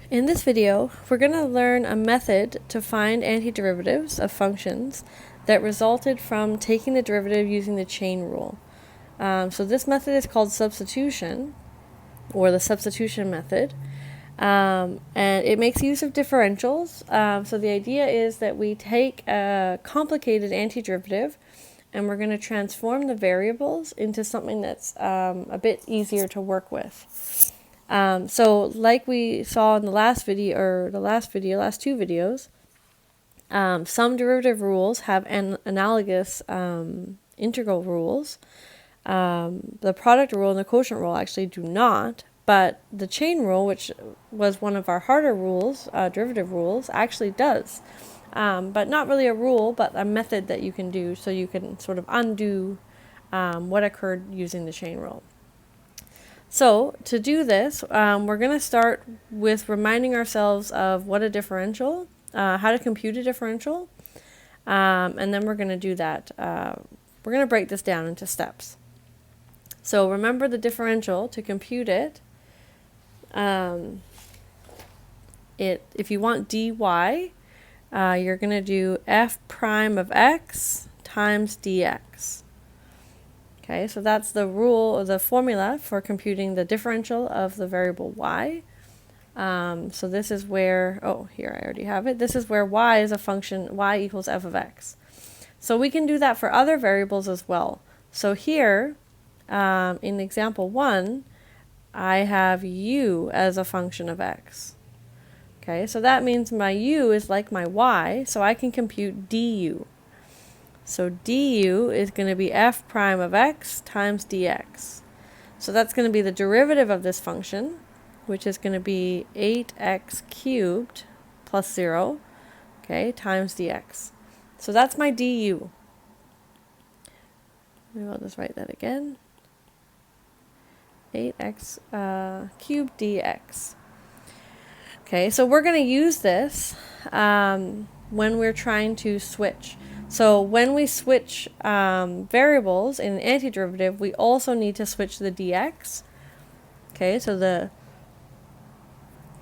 In this video, we're going to learn a method to find antiderivatives of functions that resulted from taking the derivative using the chain rule. So this method is called substitution, or the substitution method, and it makes use of differentials. So the idea is that we take a complicated antiderivative and we're going to transform the variables into something that's a bit easier to work with. So like we saw in the last video, or last two videos, some derivative rules have analogous integral rules. The product rule and the quotient rule actually do not, but the chain rule, which was one of our harder rules, derivative rules, actually does. But not really a rule, but a method that you can do so you can sort of undo what occurred using the chain rule. So to do this, we're going to start with reminding ourselves of what a differential, how to compute a differential, and then we're going to do that. We're going to break this down into steps. So remember the differential. To compute it, if you want dy, you're going to do f prime of x times dx. Okay, so that's the rule, the formula for computing the differential of the variable y. So this is where, here I already have it. This is where y is a function, y equals f of x. So we can do that for other variables as well. So here, in example 1, I have u as a function of x. Okay, so that means my u is like my y, so I can compute du. So du is going to be f prime of x times dx. So that's going to be the derivative of this function, which is going to be 8x cubed plus 0, okay, times dx. So that's my du. Maybe I'll just write that again. 8x cubed dx. Okay, so we're going to use this when we're trying to switch. So when we switch variables in an antiderivative, we also need to switch the dx. Okay, so the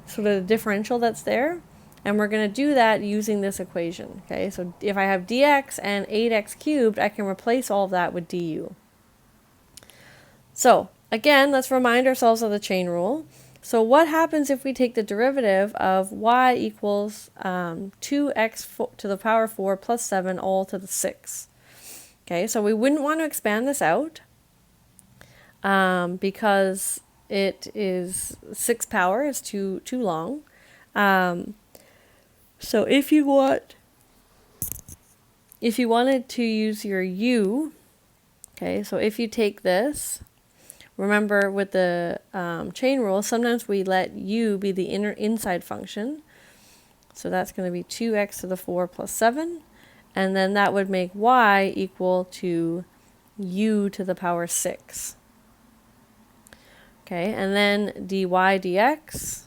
sort of the differential that's there, and we're going to do that using this equation. Okay, so if I have dx and 8x cubed, I can replace all of that with du. So again, let's remind ourselves of the chain rule. So what happens if we take the derivative of y equals 2x to the power 4 plus 7 all to the 6? Okay, so we wouldn't want to expand this out because it is 6 power is too long. So if you wanted to use your u, okay, so if you take this, remember with the chain rule, sometimes we let u be the inside function. So that's going to be 2x to the 4 plus 7. And then that would make y equal to u to the power 6. Okay, and then dy dx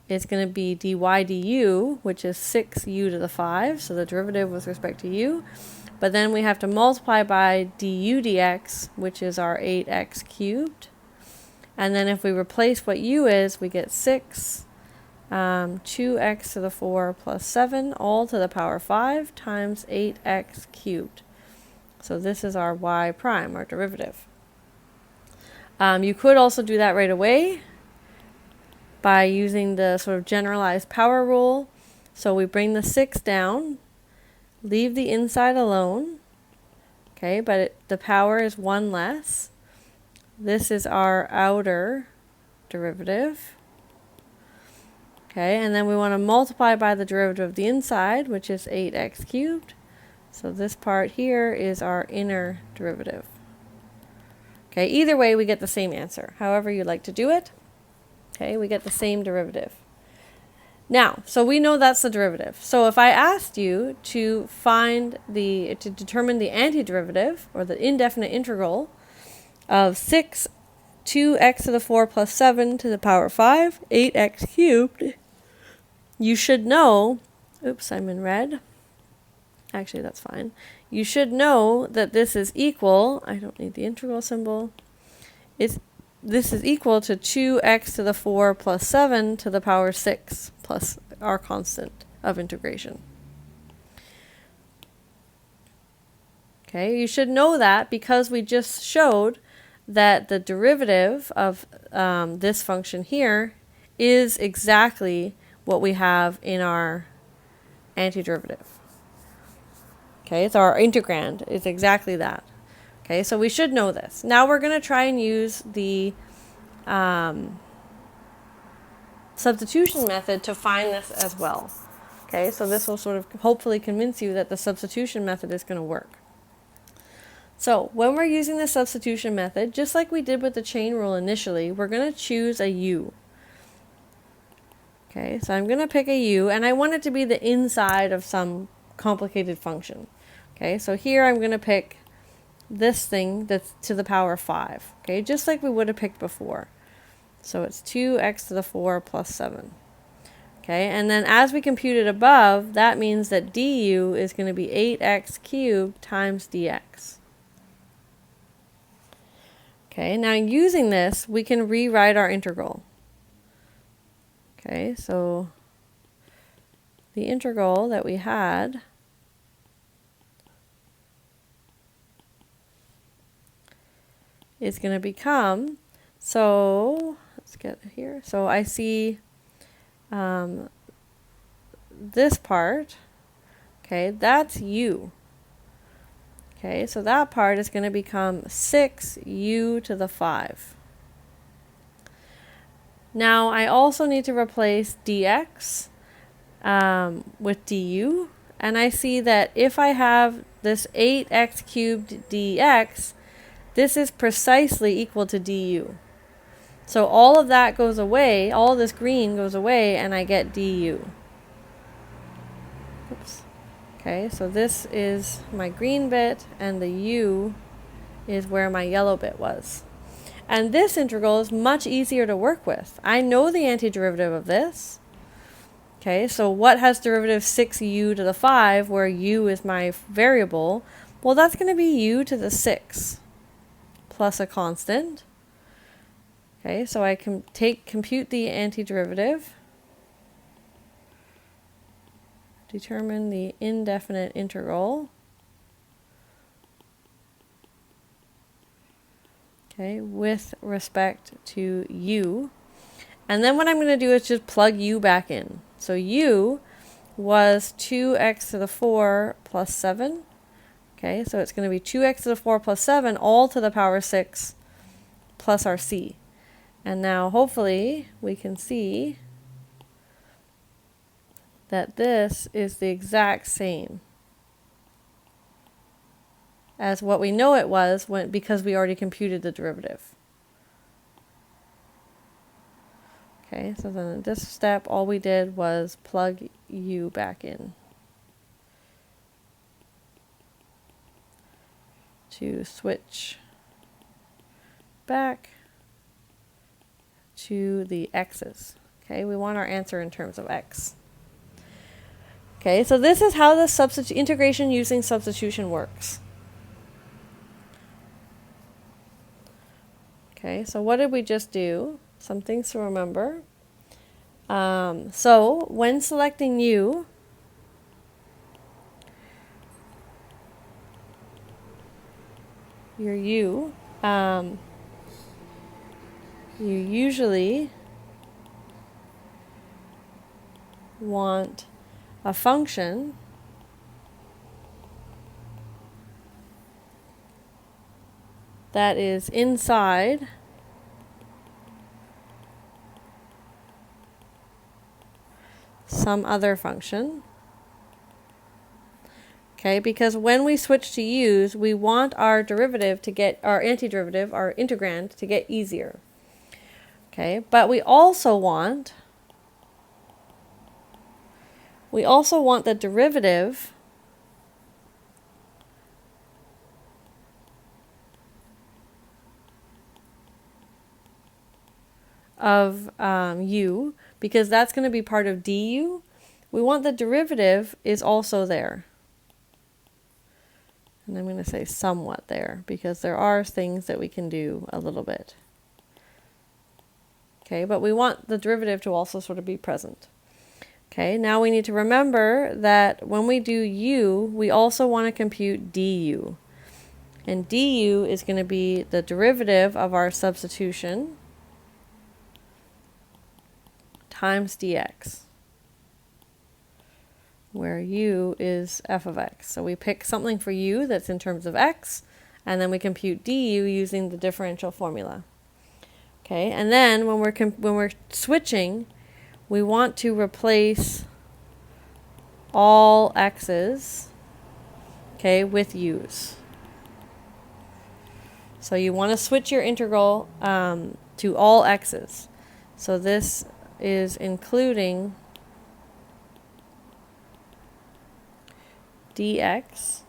is going to be dy du, which is 6u to the 5, so the derivative with respect to u. But then we have to multiply by du dx, which is our 8x cubed. And then if we replace what u is, we get 6, 2x to the 4 plus 7, all to the power 5 times 8x cubed. So this is our y prime, our derivative. You could also do that right away by using the sort of generalized power rule. So we bring the 6 down, leave the inside alone, okay, but the power is 1 less. This is our outer derivative. Okay, and then we want to multiply by the derivative of the inside, which is 8x cubed. So this part here is our inner derivative. Okay, either way we get the same answer. However you like to do it, okay, we get the same derivative. Now, so we know that's the derivative. So if I asked you to determine the antiderivative, or the indefinite integral, of 6, 2x to the 4 plus 7 to the power 5, 8x cubed, you should know, oops, I'm in red. Actually, that's fine. You should know that this is equal, I don't need the integral symbol, it's this is equal to 2x to the 4 plus 7 to the power 6 plus our constant of integration. Okay, you should know that because we just showed that the derivative of this function here is exactly what we have in our antiderivative. Okay, so our integrand is exactly that. Okay, so we should know this. Now we're going to try and use the substitution method to find this as well. Okay, so this will sort of hopefully convince you that the substitution method is going to work. So when we're using the substitution method, just like we did with the chain rule initially, we're going to choose a u. Okay, so I'm going to pick a u, and I want it to be the inside of some complicated function. Okay, so here I'm going to pick this thing that's to the power 5. Okay, just like we would have picked before. So it's 2x to the 4 plus 7. Okay, and then as we compute it above, that means that du is going to be 8x cubed times dx. Okay, now using this, we can rewrite our integral. Okay, so the integral that we had is going to become, so let's get here. So I see this part, okay, that's u. Okay, so that part is going to become 6u to the 5. Now I also need to replace dx with du, and I see that if I have this 8x cubed dx, this is precisely equal to du. So all of that goes away, all of this green goes away, and I get du. Oops. Okay, so this is my green bit, and the u is where my yellow bit was. And this integral is much easier to work with. I know the antiderivative of this. Okay, so what has derivative 6u to the 5, where u is my variable? Well, that's going to be u to the 6 plus a constant. Okay, so I can compute the antiderivative, determine the indefinite integral. Okay, with respect to u. And then what I'm going to do is just plug u back in. So u was 2x to the 4 plus 7. Okay, so it's going to be 2x to the 4 plus 7 all to the power 6 plus our c. And now hopefully we can see that this is the exact same as what we know it was because we already computed the derivative. Okay, so then in this step all we did was plug u back in to switch back to the x's. Okay, we want our answer in terms of x. Okay, so this is how the integration using substitution works. Okay, so what did we just do? Some things to remember. So when selecting u, your u, you usually want a function that is inside some other function. Okay, because when we switch to u's, we want our derivative to get, our antiderivative, our integrand, to get easier. Okay, but we also want the derivative of u, because that's going to be part of du. We want the derivative is also there. And I'm going to say somewhat there, because there are things that we can do a little bit. Okay, but we want the derivative to also sort of be present. Okay, now we need to remember that when we do u, we also want to compute du. And du is going to be the derivative of our substitution times dx, where u is f of x. So we pick something for u that's in terms of x, and then we compute du using the differential formula. Okay, and then when we're switching, we want to replace all x's, okay, with u's. So you want to switch your integral to all x's. So this is including dx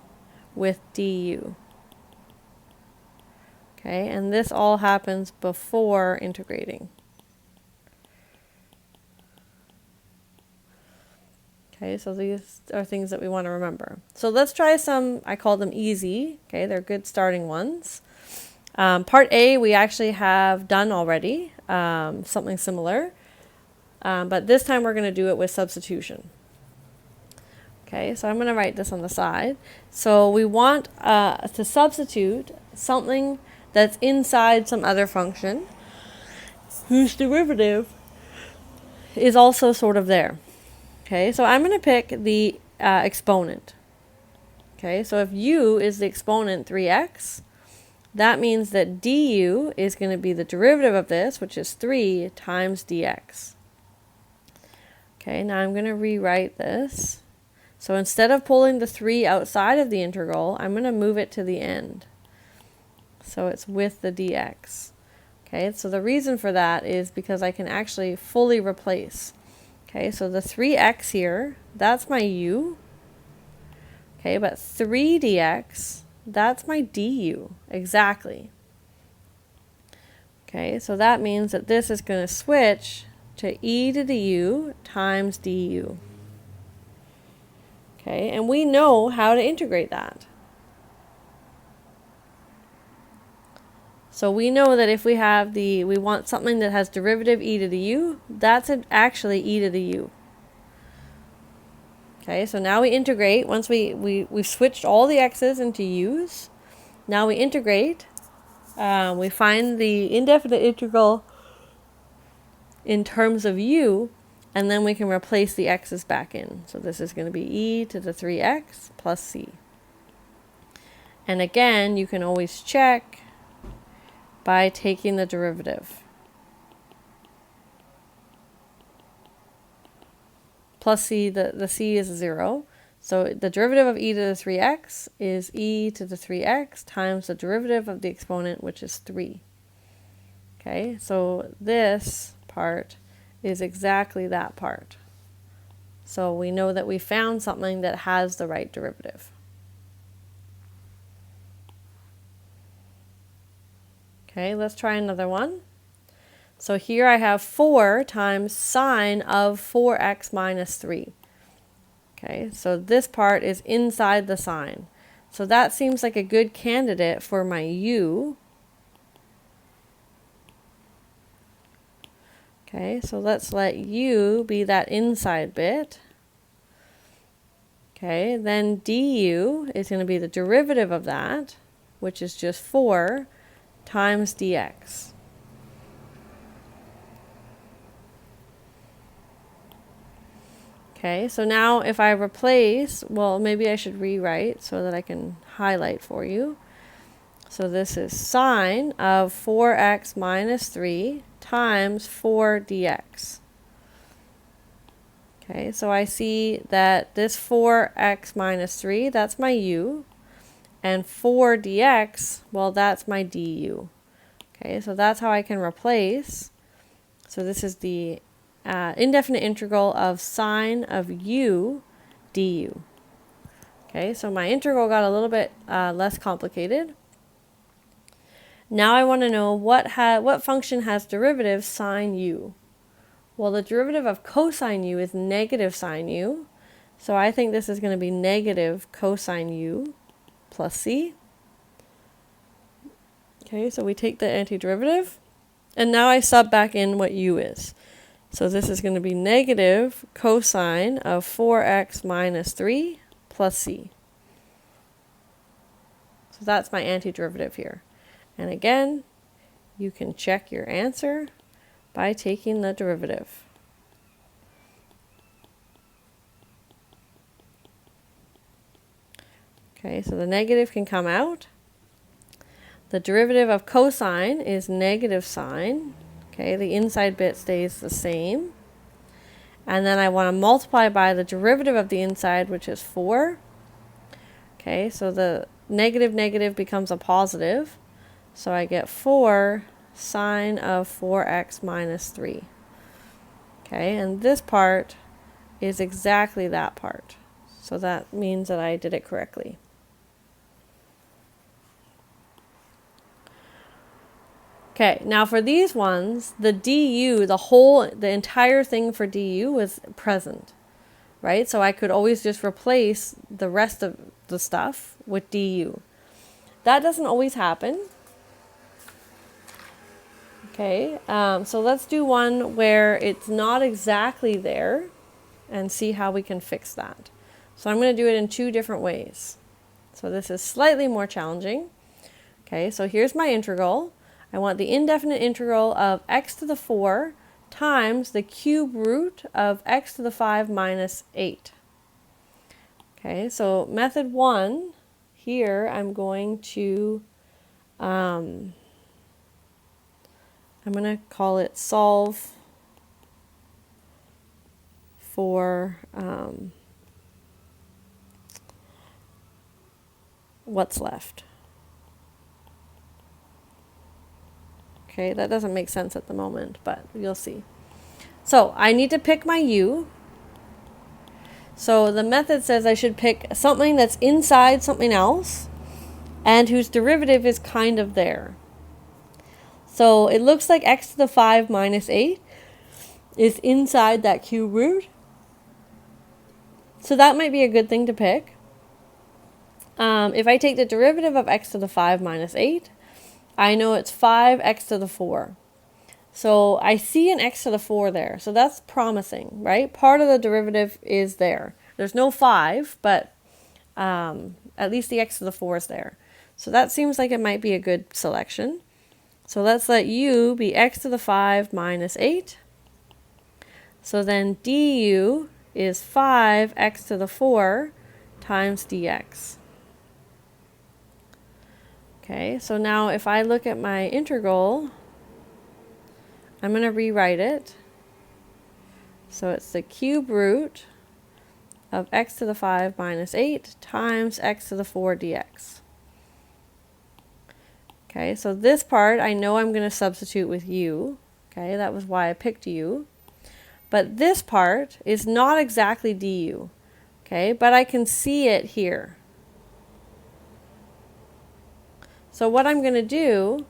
with du. Okay, and this all happens before integrating. Okay, so these are things that we want to remember. So let's try some, I call them easy. Okay, they're good starting ones. Part A we actually have done already, something similar. But this time we're going to do it with substitution. Okay, so I'm going to write this on the side. So we want to substitute something that's inside some other function whose derivative is also sort of there. Okay, so I'm going to pick the exponent. Okay, so if u is the exponent 3x, that means that du is going to be the derivative of this, which is 3 times dx. Okay, now I'm going to rewrite this. So instead of pulling the 3 outside of the integral, I'm going to move it to the end. So it's with the dx. Okay, so the reason for that is because I can actually fully replace. Okay, so the 3x here, that's my u. Okay, but 3 dx, that's my du. Exactly. Okay, so that means that this is going to switch to e to the u times du. Okay, and we know how to integrate that. So we know that if we have we want something that has derivative e to the u, that's actually e to the u. Okay, so now we integrate. Once we've switched all the x's into u's, now we integrate. We find the indefinite integral in terms of u, and then we can replace the x's back in. So this is going to be e to the 3x plus c. And again, you can always check by taking the derivative. Plus c, the c is 0. So the derivative of e to the 3x is e to the 3x times the derivative of the exponent, which is 3. Okay, so this part is exactly that part. So we know that we found something that has the right derivative. Okay, let's try another one. So here I have 4 times sine of 4x minus 3. Okay, so this part is inside the sine. So that seems like a good candidate for my u. Okay, so let's let u be that inside bit. Okay, then du is going to be the derivative of that, which is just 4 times dx. Okay, so now if I replace, well, maybe I should rewrite so that I can highlight for you. So this is sine of 4x minus 3 times 4 dx. Okay, so I see that this 4x minus 3, that's my u, and 4 dx, well, that's my du. Okay, so that's how I can replace. So this is the indefinite integral of sine of u du. Okay, so my integral got a little bit less complicated. Now I want to know what function has derivative sine u. Well, the derivative of cosine u is negative sine u. So I think this is going to be negative cosine u plus c. Okay, so we take the antiderivative. And now I sub back in what u is. So this is going to be negative cosine of 4x minus 3 plus c. So that's my antiderivative here. And again, you can check your answer by taking the derivative. Okay, so the negative can come out. The derivative of cosine is negative sine. Okay, the inside bit stays the same. And then I want to multiply by the derivative of the inside, which is 4. Okay, so the negative negative becomes a positive. So I get 4 sine of 4x minus 3. Okay, and this part is exactly that part. So that means that I did it correctly. Okay, now for these ones, the du, the entire thing for du was present, right? So I could always just replace the rest of the stuff with du. That doesn't always happen. Okay, so let's do one where it's not exactly there and see how we can fix that. So I'm going to do it in 2 different ways. So this is slightly more challenging. Okay, so here's my integral. I want the indefinite integral of x to the 4 times the cube root of x to the 5 minus 8. Okay, so method 1, here I'm going to call it solve for what's left. Okay, that doesn't make sense at the moment, but you'll see. So I need to pick my u. So the method says I should pick something that's inside something else and whose derivative is kind of there. So it looks like x to the 5 minus 8 is inside that cube root. So that might be a good thing to pick. If I take the derivative of x to the 5 minus 8, I know it's 5x to the 4. So I see an x to the 4 there. So that's promising, right? Part of the derivative is there. There's no 5, but at least the x to the 4 is there. So that seems like it might be a good selection. So let's let u be x to the 5 minus 8. So then du is 5x to the 4 times dx. Okay, so now if I look at my integral, I'm going to rewrite it. So it's the cube root of x to the 5 minus 8 times x to the 4 dx. Okay, so this part I know I'm going to substitute with u. Okay, that was why I picked u. But this part is not exactly du. Okay, but I can see it here. So what I'm going to do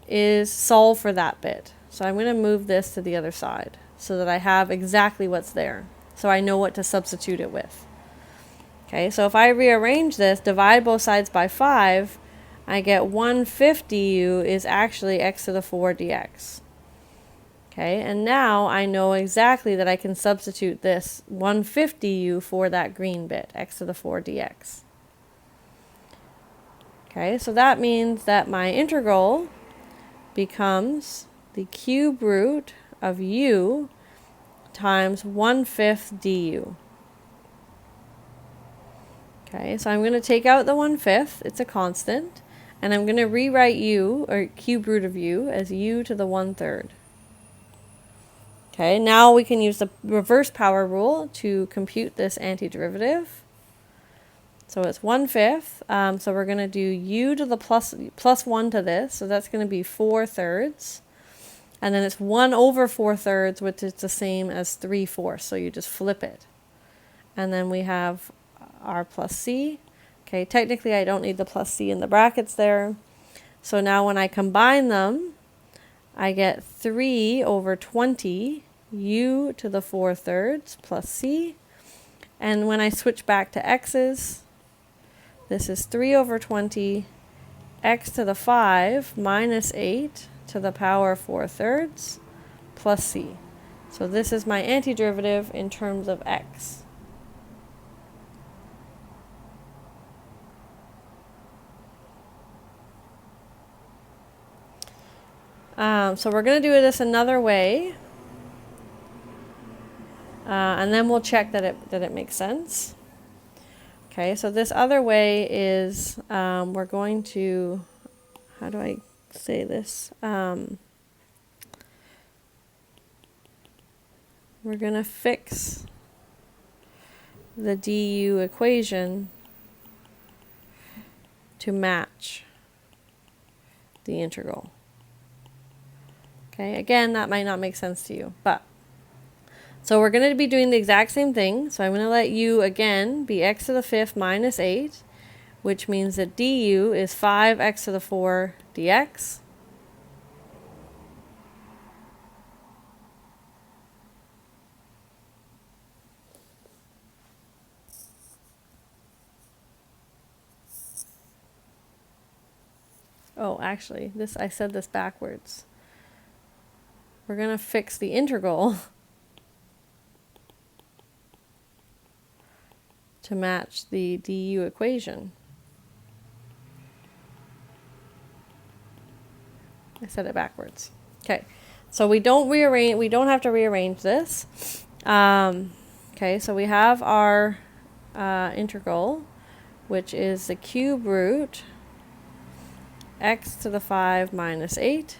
is solve for that bit. So I'm going to move this to the other side so that I have exactly what's there. So I know what to substitute it with. Okay, so if I rearrange this, divide both sides by 5, I get 1/5 du is actually x to the 4 dx. Okay, and now I know exactly that I can substitute this 1/5 du for that green bit, x to the 4 dx. Okay, so that means that my integral becomes the cube root of u times 1/5 du. Okay, so I'm going to take out the 1/5, it's a constant, and I'm going to rewrite u, or cube root of u, as u to the 1/3. Okay, now we can use the reverse power rule to compute this antiderivative. So it's 1/5, so we're going to do u to the plus 1 to this, so that's going to be 4/3. And then it's 1/4, which is the same as 3/4, so you just flip it. And then we have r plus c. Okay, technically I don't need the plus c in the brackets there. So now when I combine them, I get 3/20 u to the 4/3 plus c. And when I switch back to x's, this is 3/20 x to the 5 minus 8 to the power 4/3 plus c. So this is my antiderivative in terms of x. So we're going to do this another way, and then we'll check that it makes sense. Okay, so this other way is we're going to, how do I say this? We're going to fix the du equation to match the integral. Okay, again, that might not make sense to you, but so we're going to be doing the exact same thing. So I'm going to let u again be x to the 5th minus 8, which means that du is 5x to the 4 dx. Oh, actually, I said this backwards. We're going to fix the integral to match the du equation. I said it backwards. Okay, so we don't have to rearrange this. Okay, so we have our integral, which is the cube root x to the 5 minus 8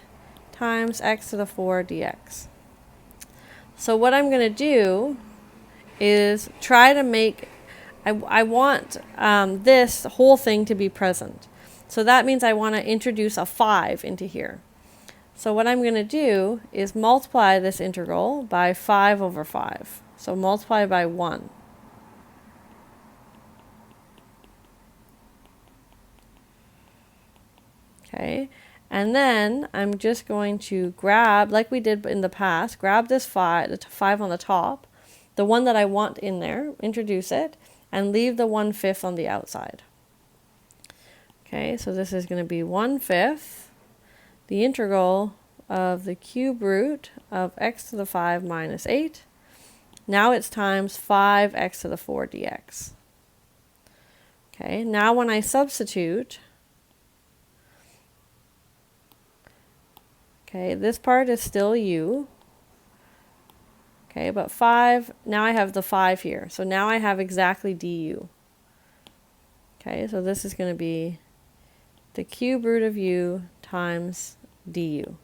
times x to the 4 dx. So what I'm going to do is try to make, I want this whole thing to be present. So that means I want to introduce a 5 into here. So what I'm going to do is multiply this integral by 5 over 5. So multiply by 1. Okay, and then I'm just going to grab, like we did in the past, grab this 5, the 5 on the top, the one that I want in there, introduce it, and leave the 1/5 on the outside. Okay, so this is going to be 1/5, the integral of the cube root of x to the 5 minus 8. Now it's times 5x to the 4 dx. Okay, now when I substitute, okay, this part is still u. Okay, but 5, now I have the 5 here. So now I have exactly du. Okay, so this is going to be the cube root of u times du.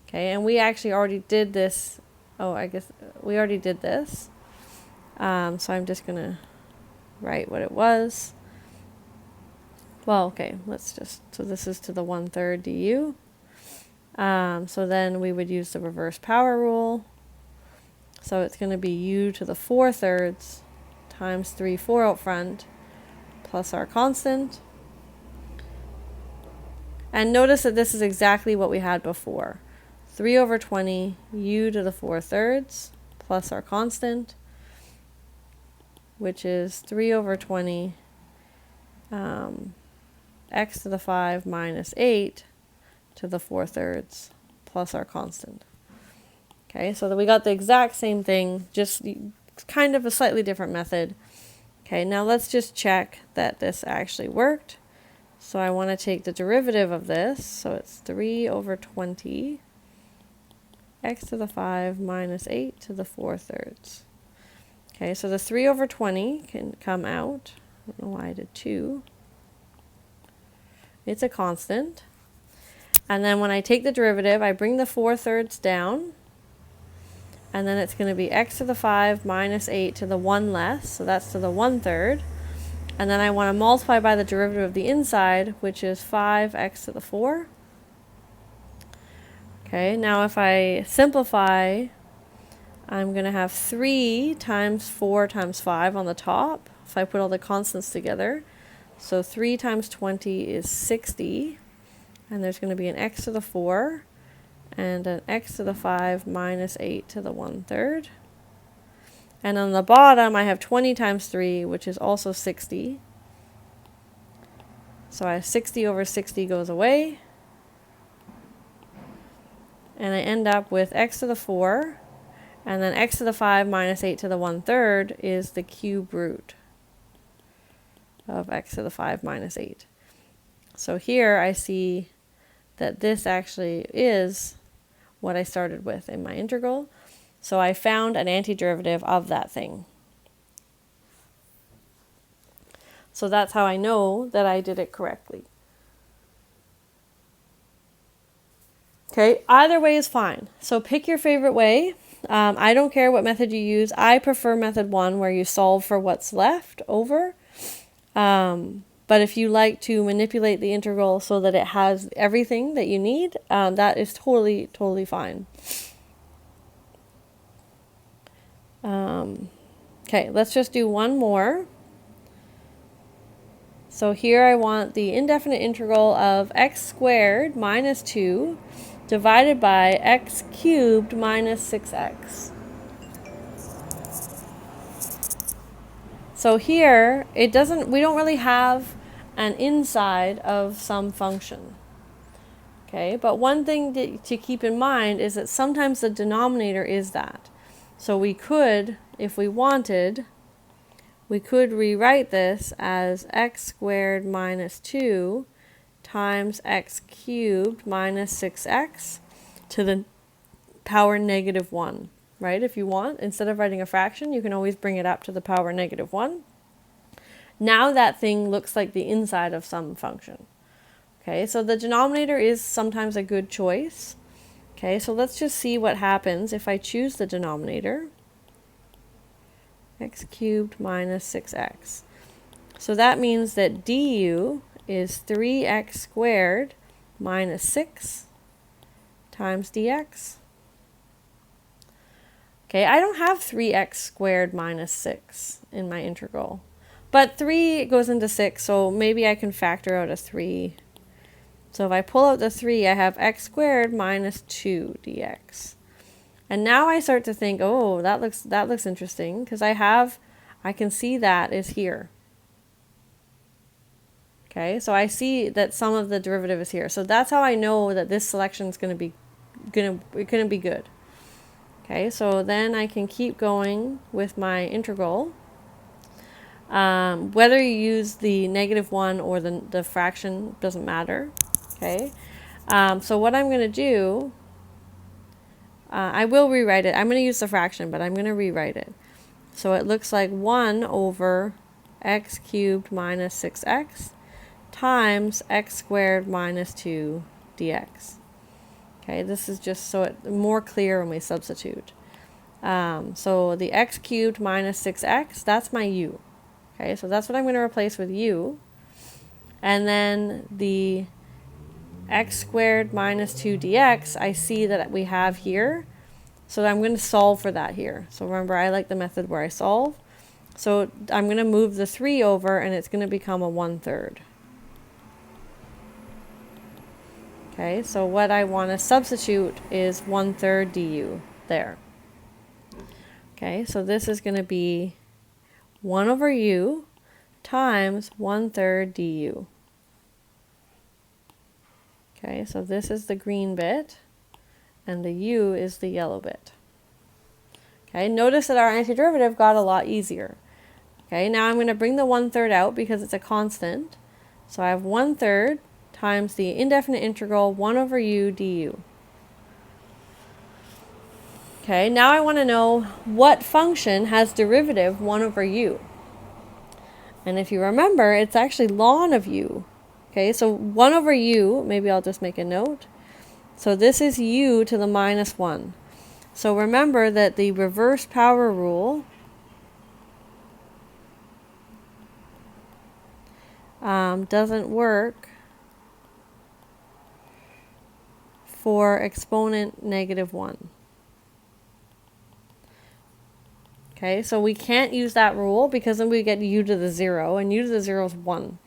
Okay, and we actually already did this. Oh, I guess we already did this. So I'm just going to write what it was. Well, okay, so this is to the 1/3 du. So then we would use the reverse power rule. So it's going to be u to the 4/3 times 3/4 out front plus our constant. And notice that this is exactly what we had before. 3 over 20 u to the 4/3 plus our constant, which is 3 over 20 x to the 5 minus 8 to the 4/3 plus our constant. Okay, so that we got the exact same thing, just kind of a slightly different method. Okay, now let's just check that this actually worked. So I want to take the derivative of this, so it's 3 over 20 x to the 5 minus 8 to the 4/3. Okay, so the 3 over 20 can come out. I don't know why I did 2. It's a constant. And then when I take the derivative, I bring the 4/3 down. And then it's going to be x to the 5 minus 8 to the 1 less. So that's to the 1/3. And then I want to multiply by the derivative of the inside, which is 5x to the 4. Okay, now if I simplify, I'm going to have 3 times 4 times 5 on the top, if I put all the constants together. So 3 times 20 is 60. And there's going to be an x to the 4 and an x to the 5 minus 8 to the 1/3. And on the bottom, I have 20 times 3, which is also 60. So I 60 over 60 goes away. And I end up with x to the 4. And then x to the 5 minus 8 to the 1/3 is the cube root of x to the 5 minus 8. So here I see that this actually is what I started with in my integral. So I found an antiderivative of that thing. So that's how I know that I did it correctly. Okay, either way is fine. So pick your favorite way. I don't care what method you use. I prefer method 1, where you solve for what's left over. But if you like to manipulate the integral so that it has everything that you need, that is totally, totally fine. Okay, let's just do one more. So here I want the indefinite integral of x squared minus 2 divided by x cubed minus 6x. So here, we don't really have an inside of some function. Okay, but one thing to keep in mind is that sometimes the denominator is that. So we could, if we wanted, we could rewrite this as x squared minus 2 times x cubed minus 6x to the power negative 1. Right? If you want, instead of writing a fraction, you can always bring it up to the power negative 1. Now that thing looks like the inside of some function. Okay, so the denominator is sometimes a good choice. Okay, so let's just see what happens if I choose the denominator. X cubed minus 6x. So that means that du is 3x squared minus 6 times dx. Okay, I don't have 3x squared minus 6 in my integral. But 3 goes into 6, so maybe I can factor out a 3. So if I pull out the 3, I have x squared minus 2 dx. And now I start to think, oh, that looks interesting, because I can see that is here. Okay, so I see that some of the derivative is here. So that's how I know that this selection is going to be good. Okay, so then I can keep going with my integral. Whether you use the negative 1 or the fraction doesn't matter. Okay, so what I'm going to do, I will rewrite it. I'm going to use the fraction, but I'm going to rewrite it. So it looks like 1 over x cubed minus 6x times x squared minus 2 dx. Okay, this is just so it's more clear when we substitute. So the x cubed minus 6x, that's my u. Okay, so that's what I'm going to replace with u. And then the x squared minus 2 dx, I see that we have here. So I'm going to solve for that here. So remember, I like the method where I solve. So I'm going to move the 3 over, and it's going to become a 1/3. Okay, so what I want to substitute is 1/3 du there. Okay, so this is going to be 1 over u times 1/3 du. Okay, so this is the green bit, and the u is the yellow bit. Okay, notice that our antiderivative got a lot easier. Okay, now I'm going to bring the 1/3 out because it's a constant. So I have 1/3 times the indefinite integral 1 over u du. Okay, now I want to know what function has derivative 1 over u. And if you remember, it's actually ln of u. Okay, so 1 over u, maybe I'll just make a note. So this is u to the minus 1. So remember that the reverse power rule doesn't work for exponent negative 1. Okay, so we can't use that rule because then we get u to the 0, and u to the 0 is 1.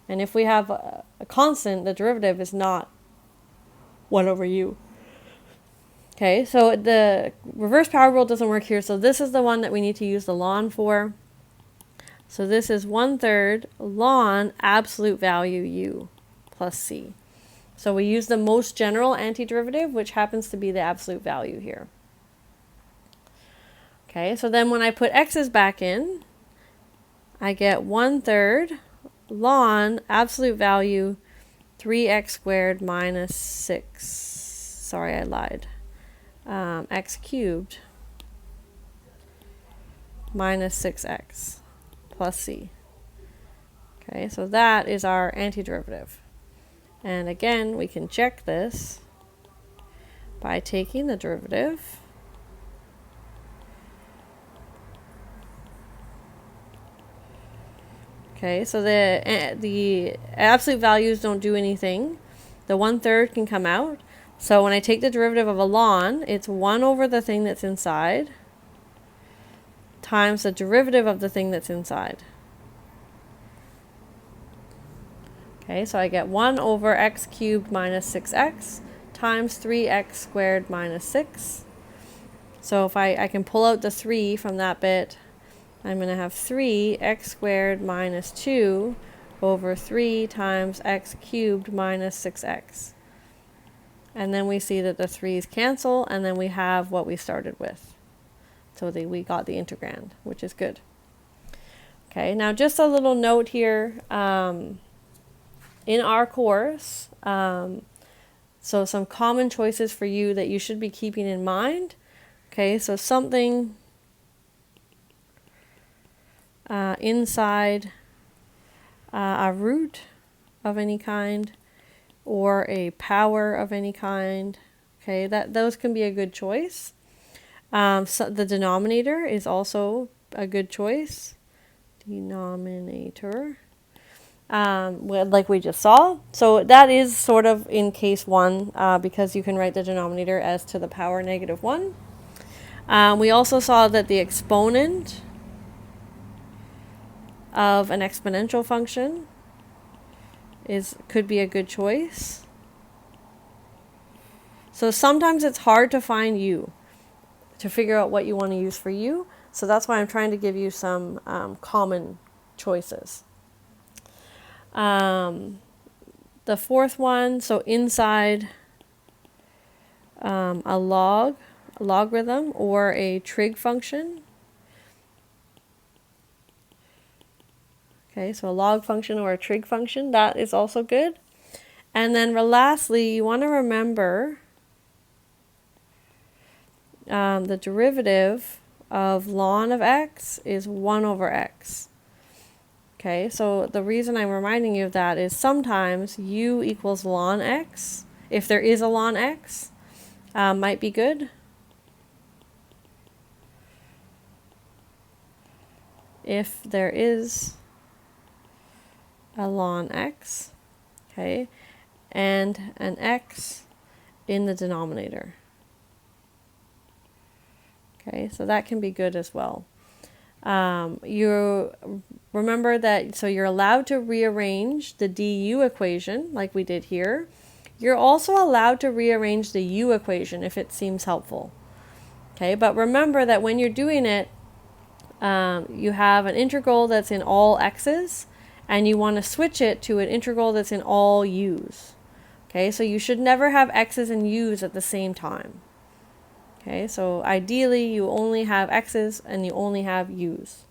And if we have a constant, the derivative is not 1 over u. Okay, so the reverse power rule doesn't work here, so this is the one that we need to use the ln for. So this is 1/3 ln absolute value u plus c. So we use the most general antiderivative, which happens to be the absolute value here. Okay, so then when I put x's back in, I get 1/3 ln absolute value 3x squared minus 6. Sorry, I lied. X cubed minus 6x plus c. Okay, so that is our antiderivative. And again, we can check this by taking the derivative. Okay, so the absolute values don't do anything. The 1/3 can come out. So when I take the derivative of a ln, it's 1 over the thing that's inside times the derivative of the thing that's inside. Okay, so I get 1 over x cubed minus 6x times 3x squared minus 6. So if I can pull out the 3 from that bit, I'm going to have 3x squared minus 2 over 3 times x cubed minus 6x. And then we see that the 3's cancel, and then we have what we started with. So we got the integrand, which is good. Okay, now just a little note here. In our course, so some common choices for you that you should be keeping in mind. Okay, so something inside a root of any kind or a power of any kind. Okay, those can be a good choice. So the denominator is also a good choice. Denominator. Like we just saw. So that is sort of in case 1 because you can write the denominator as to the power -1. We also saw that the exponent of an exponential function could be a good choice. So sometimes it's hard to find u, to figure out what you want to use for u. So that's why I'm trying to give you some common choices. The fourth one, so inside a logarithm or a trig function. Okay, so a log function or a trig function, that is also good. And then lastly, you want to remember the derivative of ln of x is 1 over x. Okay, so the reason I'm reminding you of that is sometimes u equals ln x, if there is a ln x, might be good. If there is a ln x, okay, and an x in the denominator. Okay, so that can be good as well. You remember that, so you're allowed to rearrange the du equation like we did here. You're also allowed to rearrange the u equation if it seems helpful. Okay, but remember that when you're doing it, you have an integral that's in all x's, and you want to switch it to an integral that's in all u's. Okay, so you should never have x's and u's at the same time. Okay, so ideally you only have x's and you only have u's.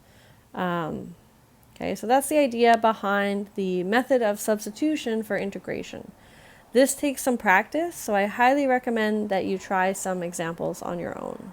Okay, so that's the idea behind the method of substitution for integration. This takes some practice, so I highly recommend that you try some examples on your own.